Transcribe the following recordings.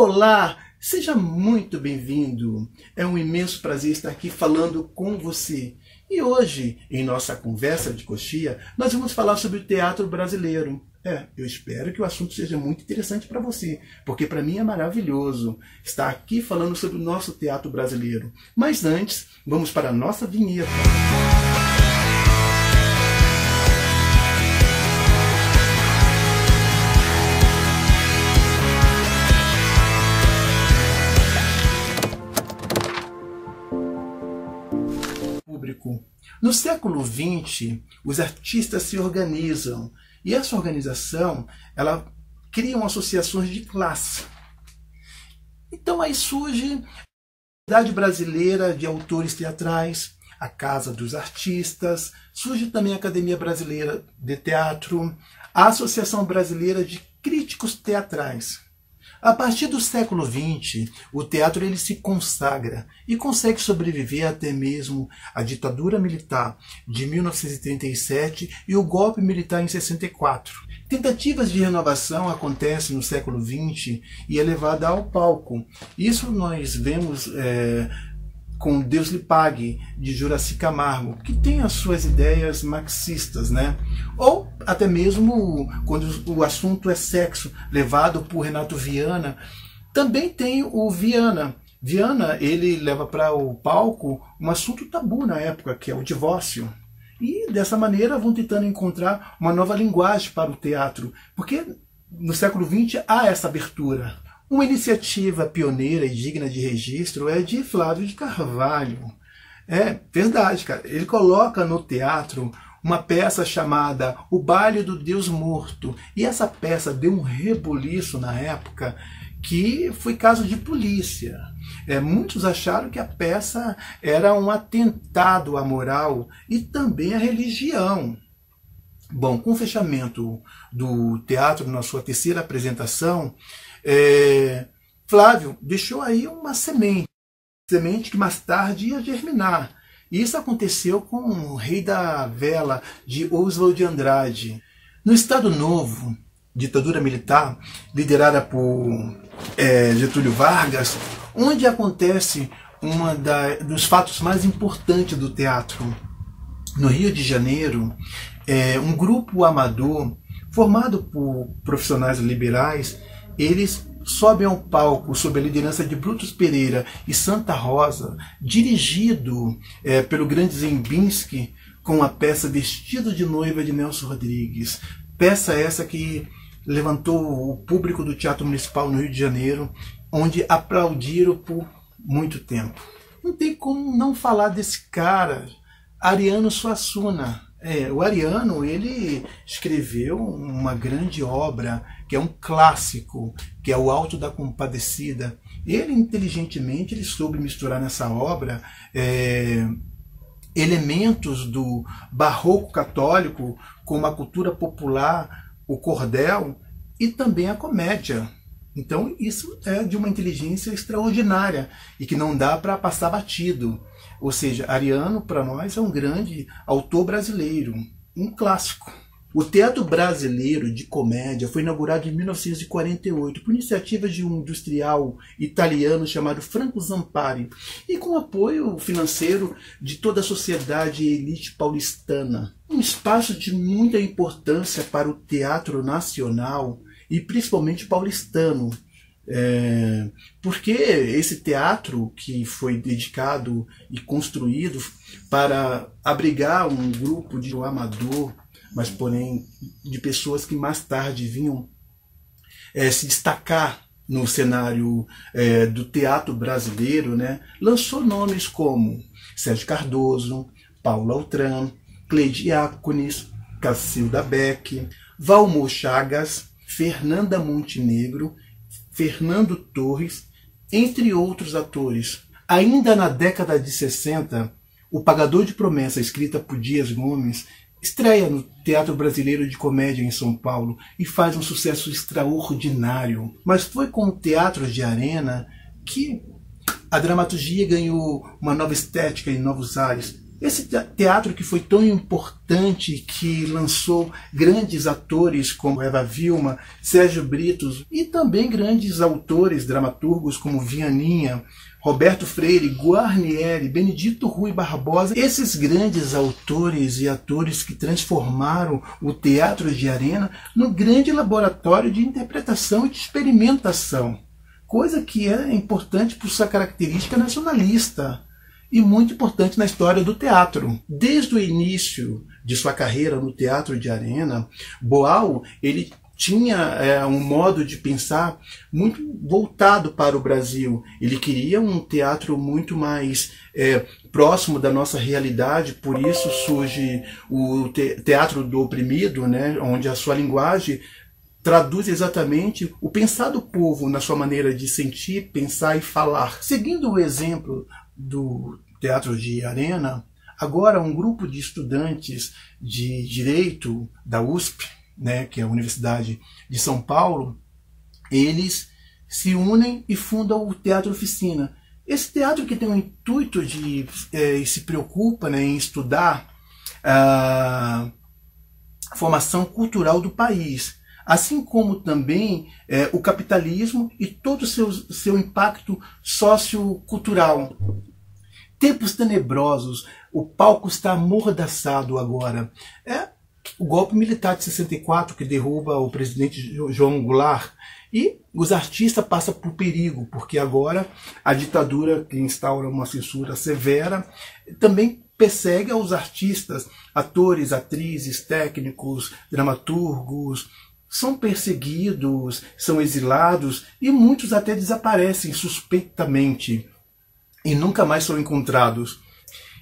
Olá, seja muito bem-vindo. É um imenso prazer estar aqui falando com você. E hoje, em nossa conversa de coxia, nós vamos falar sobre o teatro brasileiro. Eu espero que o assunto seja muito interessante para você, porque para mim é maravilhoso estar aqui falando sobre o nosso teatro brasileiro. Mas antes, vamos para a nossa vinheta. No século XX, os artistas se organizam e essa organização ela cria associações de classe. Então aí surge a Sociedade Brasileira de Autores Teatrais, a Casa dos Artistas, surge também a Academia Brasileira de Teatro, a Associação Brasileira de Críticos Teatrais. A partir do século XX, o teatro ele se consagra e consegue sobreviver até mesmo à ditadura militar de 1937 e o golpe militar em 64. Tentativas de renovação acontecem no século XX e é levada ao palco. Isso nós vemos com Deus lhe pague, de Juracy Camargo, que tem as suas ideias marxistas, né? Ou até mesmo quando o assunto é sexo, levado por Renato Viana. Também tem o Viana. Viana, ele leva para o palco um assunto tabu na época, que é o divórcio. E dessa maneira vão tentando encontrar uma nova linguagem para o teatro, porque no século XX há essa abertura. Uma iniciativa pioneira e digna de registro é de Flávio de Carvalho. É verdade, cara. Ele coloca no teatro uma peça chamada O Baile do Deus Morto. E essa peça deu um rebuliço na época que foi caso de polícia. Muitos acharam que a peça era um atentado à moral e também à religião. Bom, com o fechamento do teatro na sua terceira apresentação, Flávio deixou aí uma semente que mais tarde ia germinar. E isso aconteceu com o Rei da Vela, de Oswald de Andrade. No Estado Novo, ditadura militar, liderada por Getúlio Vargas, onde acontece dos fatos mais importantes do teatro. No Rio de Janeiro, um grupo amador, formado por profissionais liberais, eles sobem ao palco sob a liderança de Brutus Pereira e Santa Rosa, dirigido pelo grande Zembinski, com a peça Vestido de Noiva de Nelson Rodrigues. Peça essa que levantou o público do Teatro Municipal no Rio de Janeiro, onde aplaudiram por muito tempo. Não tem como não falar desse cara, Ariano Suassuna. O Ariano, ele escreveu uma grande obra, que é um clássico, que é o Alto da Compadecida. Ele, inteligentemente, ele soube misturar nessa obra elementos do barroco católico, como a cultura popular, o cordel e também a comédia. Então isso é de uma inteligência extraordinária e que não dá para passar batido. Ou seja, Ariano, para nós, é um grande autor brasileiro, um clássico. O Teatro Brasileiro de Comédia foi inaugurado em 1948 por iniciativa de um industrial italiano chamado Franco Zampari e com apoio financeiro de toda a sociedade e elite paulistana. Um espaço de muita importância para o teatro nacional e principalmente paulistano. Porque esse teatro que foi dedicado e construído para abrigar um grupo de amador, mas porém de pessoas que mais tarde vinham se destacar no cenário do teatro brasileiro, né? Lançou nomes como Sérgio Cardoso, Paulo Altran, Cleide Diáconis, Cacilda Beck, Valmor Chagas, Fernanda Montenegro, Fernando Torres, entre outros atores. Ainda na década de 60, O Pagador de Promessa, escrita por Dias Gomes, estreia no Teatro Brasileiro de Comédia em São Paulo e faz um sucesso extraordinário. Mas foi com o teatro de arena que a dramaturgia ganhou uma nova estética e novos ares. Esse teatro que foi tão importante, que lançou grandes atores como Eva Vilma, Sérgio Britos e também grandes autores, dramaturgos como Vianinha, Roberto Freire, Guarnieri, Benedito Rui Barbosa, esses grandes autores e atores que transformaram o teatro de arena no grande laboratório de interpretação e de experimentação, coisa que é importante por sua característica nacionalista e muito importante na história do teatro. Desde o início de sua carreira no teatro de arena, Boal ele tinha um modo de pensar muito voltado para o Brasil. Ele queria um teatro muito mais próximo da nossa realidade, por isso surge o teatro do oprimido, né, onde a sua linguagem traduz exatamente o pensar do povo na sua maneira de sentir, pensar e falar. Seguindo o exemplo do teatro de arena, agora um grupo de estudantes de direito da USP, né, que é a Universidade de São Paulo, eles se unem e fundam o Teatro Oficina. Esse teatro que tem o intuito de e se preocupa, né, em estudar a formação cultural do país, assim como também o capitalismo e todo o seu impacto sociocultural. Tempos tenebrosos, o palco está amordaçado agora. O golpe militar de 64 que derruba o presidente João Goulart, e os artistas passam por perigo, porque agora a ditadura que instaura uma censura severa também persegue aos artistas, atores, atrizes, técnicos, dramaturgos, são perseguidos, são exilados e muitos até desaparecem suspeitamente e nunca mais são encontrados.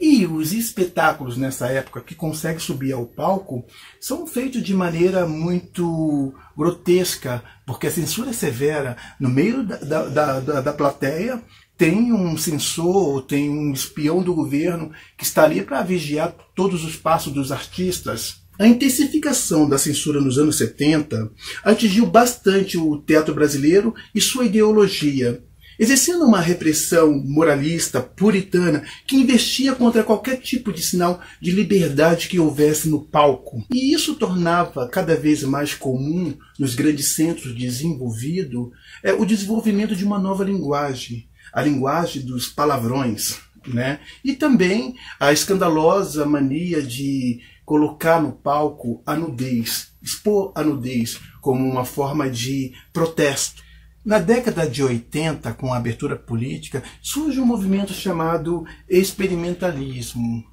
E os espetáculos nessa época que conseguem subir ao palco são feitos de maneira muito grotesca, porque a censura é severa. No meio da plateia tem um censor, tem um espião do governo que está ali para vigiar todos os passos dos artistas. A intensificação da censura nos anos 70 atingiu bastante o teatro brasileiro e sua ideologia, exercendo uma repressão moralista, puritana, que investia contra qualquer tipo de sinal de liberdade que houvesse no palco. E isso tornava cada vez mais comum, nos grandes centros desenvolvidos, o desenvolvimento de uma nova linguagem, a linguagem dos palavrões, né? E também a escandalosa mania de colocar no palco a nudez, expor a nudez como uma forma de protesto. Na década de 80, com a abertura política, surge um movimento chamado experimentalismo.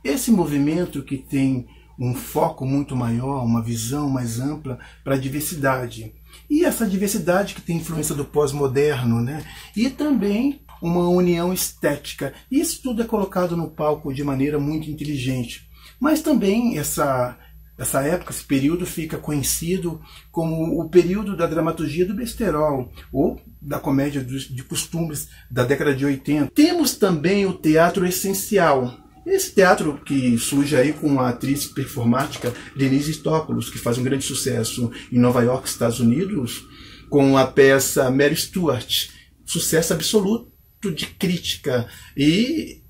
Esse movimento que tem um foco muito maior, uma visão mais ampla para a diversidade. E essa diversidade que tem influência do pós-moderno, né? E também uma união estética. Isso tudo é colocado no palco de maneira muito inteligente. Mas também essa época, esse período fica conhecido como o período da dramaturgia do besterol, ou da comédia de costumes da década de 80. Temos também o teatro essencial. Esse teatro que surge aí com a atriz performática Denise Stoklos, que faz um grande sucesso em Nova York, Estados Unidos, com a peça Mary Stuart. Sucesso absoluto de crítica. E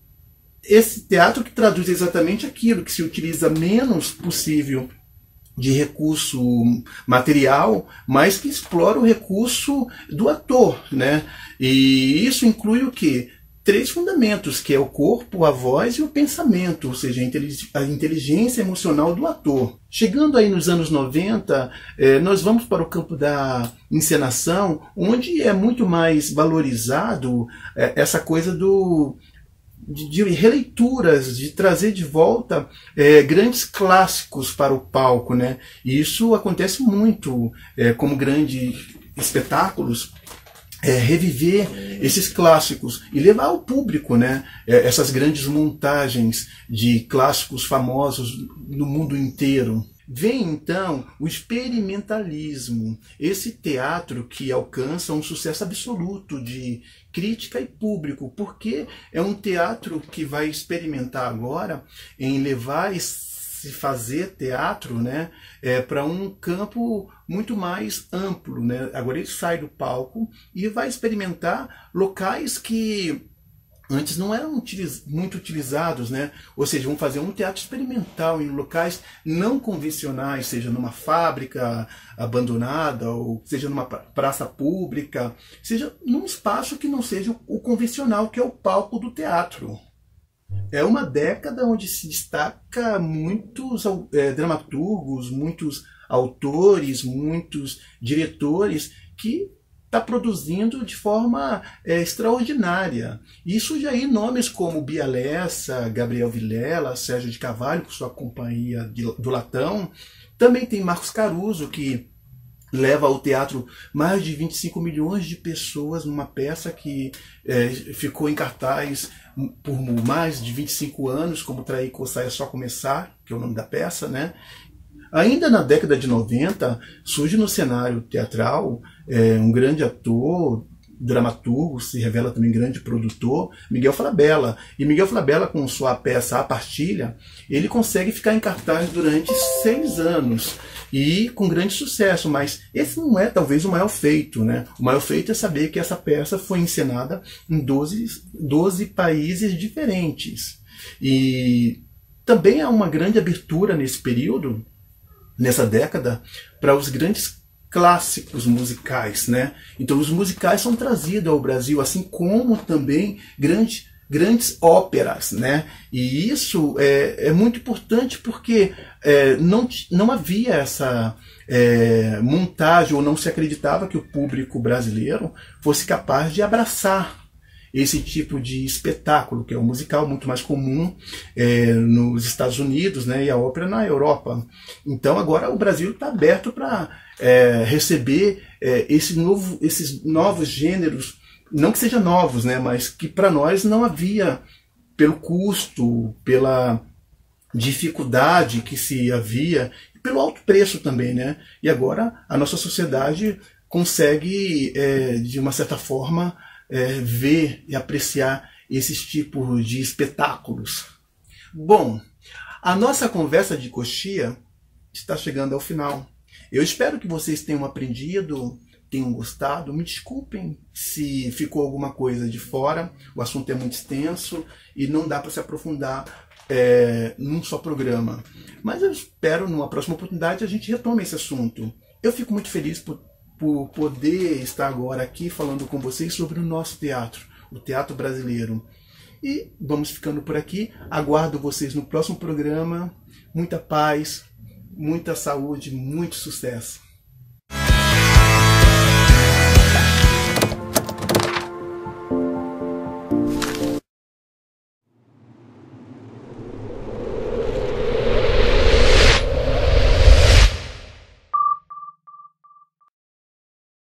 esse teatro que traduz exatamente aquilo, que se utiliza menos possível de recurso material, mas que explora o recurso do ator, né? E isso inclui o quê? 3 fundamentos, que é o corpo, a voz e o pensamento, ou seja, a inteligência emocional do ator. Chegando aí nos anos 90, nós vamos para o campo da encenação, onde é muito mais valorizado essa coisa de releituras, de trazer de volta grandes clássicos para o palco, né? E isso acontece muito como grandes espetáculos, reviver esses clássicos e levar ao público, né, essas grandes montagens de clássicos famosos no mundo inteiro. Vem então o experimentalismo, esse teatro que alcança um sucesso absoluto de crítica e público, porque é um teatro que vai experimentar agora em levar se fazer teatro, né, para um campo muito mais amplo, né? Agora ele sai do palco e vai experimentar locais que antes não eram muito utilizados, né? Ou seja, vão fazer um teatro experimental em locais não convencionais, seja numa fábrica abandonada, ou seja numa praça pública, seja num espaço que não seja o convencional, que é o palco do teatro. É uma década onde se destaca muitos dramaturgos, muitos autores, muitos diretores que está produzindo de forma extraordinária. E surge aí nomes como Bia Lessa, Gabriel Vilela, Sérgio de Carvalho, com sua companhia do Latão. Também tem Marcos Caruso, que leva ao teatro mais de 25 milhões de pessoas numa peça que ficou em cartaz por mais de 25 anos, como Trair, Coçar é Só Começar, que é o nome da peça, né? Ainda na década de 90, surge no cenário teatral um grande ator, dramaturgo, se revela também grande produtor, Miguel Falabella. E Miguel Falabella, com sua peça A Partilha, ele consegue ficar em cartaz durante 6 anos, e com grande sucesso. Mas esse não é talvez o maior feito, né? O maior feito é saber que essa peça foi encenada em 12 países diferentes. E também há uma grande abertura nesse período, nessa década, para os grandes clássicos musicais, né? Então os musicais são trazidos ao Brasil, assim como também grandes óperas, né? E isso é muito importante porque não havia essa montagem, ou não se acreditava que o público brasileiro fosse capaz de abraçar esse tipo de espetáculo, que é um musical muito mais comum nos Estados Unidos, né, e a ópera na Europa. Então agora o Brasil está aberto para receber esses novos gêneros, não que sejam novos, né, mas que para nós não havia, pelo custo, pela dificuldade que se havia, e pelo alto preço também, né? E agora a nossa sociedade consegue, de uma certa forma, ver e apreciar esses tipos de espetáculos. Bom, a nossa conversa de coxia está chegando ao final. Eu espero que vocês tenham aprendido, tenham gostado. Me desculpem se ficou alguma coisa de fora. O assunto é muito extenso e não dá para se aprofundar num só programa. Mas eu espero, numa próxima oportunidade, a gente retome esse assunto. Eu fico muito feliz por poder estar agora aqui falando com vocês sobre o nosso teatro, o teatro brasileiro. E vamos ficando por aqui. Aguardo vocês no próximo programa. Muita paz, muita saúde, muito sucesso.